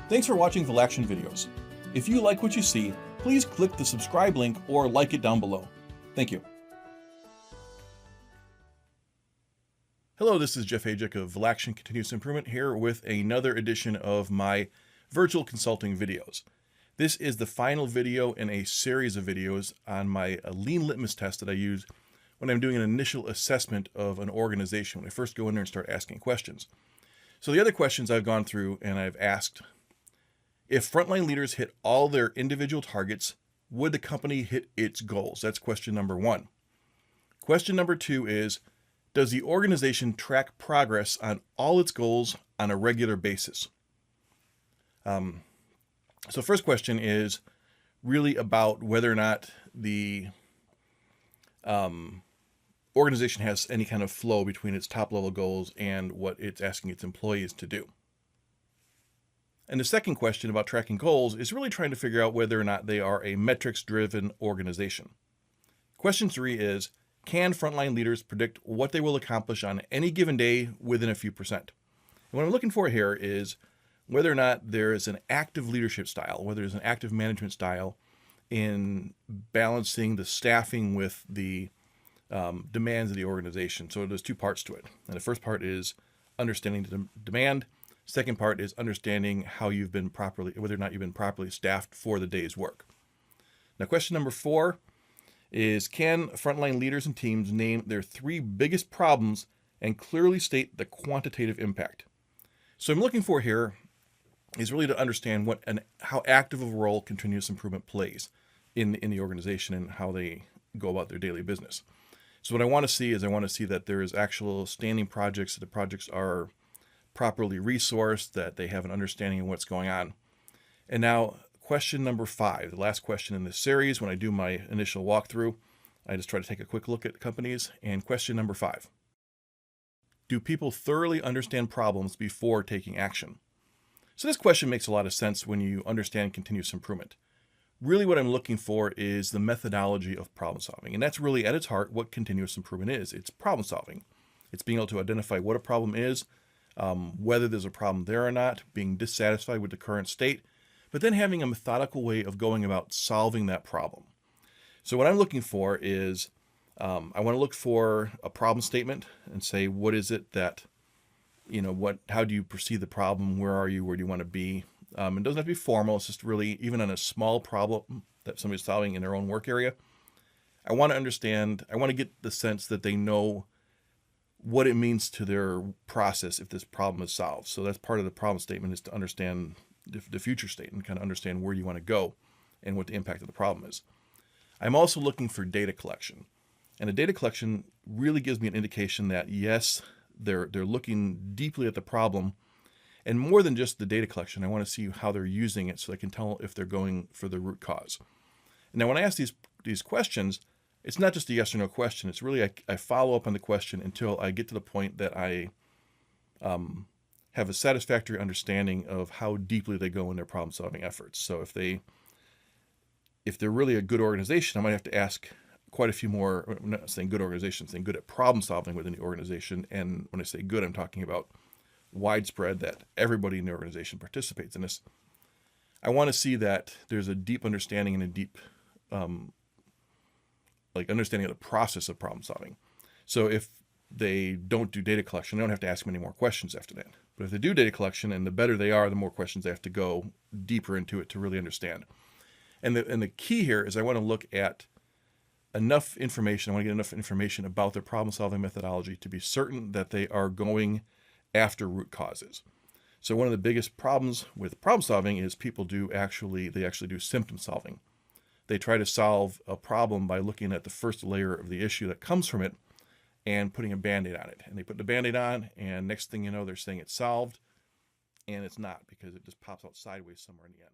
Thanks for watching Valaction videos. If you like what you see, please click the subscribe link or like it down below. Thank you. Hello, this is Jeff Ajik of Valaction Continuous Improvement here with another edition of my virtual consulting videos. This is the final video in a series of videos on my lean litmus test that I use when I'm doing an initial assessment of an organization, when I first go in there and start asking questions. So the other questions I've gone through and I've asked, if frontline leaders hit all their individual targets, would the company hit its goals? That's question number one. Question number two is, does the organization track progress on all its goals on a regular basis? So first question is really about whether or not the organization has any kind of flow between its top level goals and what it's asking its employees to do. And the second question about tracking goals is really trying to figure out whether or not they are a metrics-driven organization. Question three is, can frontline leaders predict what they will accomplish on any given day within a few percent? And what I'm looking for here is whether or not there is an active leadership style, whether there's an active management style in balancing the staffing with the demands of the organization. So there's two parts to it. And the first part is understanding the demand. Second part is understanding how you've been properly, whether or not you've been properly staffed for the day's work. Now, question number four is, can frontline leaders and teams name their three biggest problems and clearly state the quantitative impact? So I'm looking for here is really to understand how active of a role continuous improvement plays in the organization and how they go about their daily business. So what I want to see is that there is actual standing projects, that the projects are properly resourced, that they have an understanding of what's going on. And now question number five, the last question in this series, when I do my initial walkthrough, I just try to take a quick look at companies. And question number five, do people thoroughly understand problems before taking action? So this question makes a lot of sense when you understand continuous improvement. Really what I'm looking for is the methodology of problem solving. And that's really at its heart what continuous improvement is. It's problem solving. It's being able to identify what a problem is, whether there's a problem there or not, being dissatisfied with the current state, but then having a methodical way of going about solving that problem. So what I'm looking for is, I want to look for a problem statement and say, what is it that, how do you perceive the problem? Where are you? Where do you want to be? It doesn't have to be formal. It's just really, even on a small problem that somebody's solving in their own work area, I want to get the sense that they know what it means to their process if this problem is solved. So that's part of the problem statement, is to understand the future state and kind of understand where you want to go and what the impact of the problem is. I'm also looking for data collection. And the data collection really gives me an indication that yes, they're looking deeply at the problem. And more than just the data collection, I want to see how they're using it so I can tell if they're going for the root cause. And now when I ask these questions, it's not just a yes or no question. It's really, I follow up on the question until I get to the point that I have a satisfactory understanding of how deeply they go in their problem solving efforts. So if they're really a good organization, I might have to ask quite a few more. I'm not saying good organization, I'm saying good at problem solving within the organization. And when I say good, I'm talking about widespread, that everybody in the organization participates in this. I want to see that there's a deep understanding and a deep understanding of the process of problem solving. So if they don't do data collection, I don't have to ask them any more questions after that. But if they do data collection, and the better they are, the more questions they have to go deeper into it to really understand. And the key here is I want to look at enough information. I want to get enough information about their problem solving methodology to be certain that they are going after root causes. So one of the biggest problems with problem solving is people actually do symptom solving. They try to solve a problem by looking at the first layer of the issue that comes from it and putting a Band-Aid on it. And they put the Band-Aid on, and next thing you know, they're saying it's solved, and it's not, because it just pops out sideways somewhere in the end.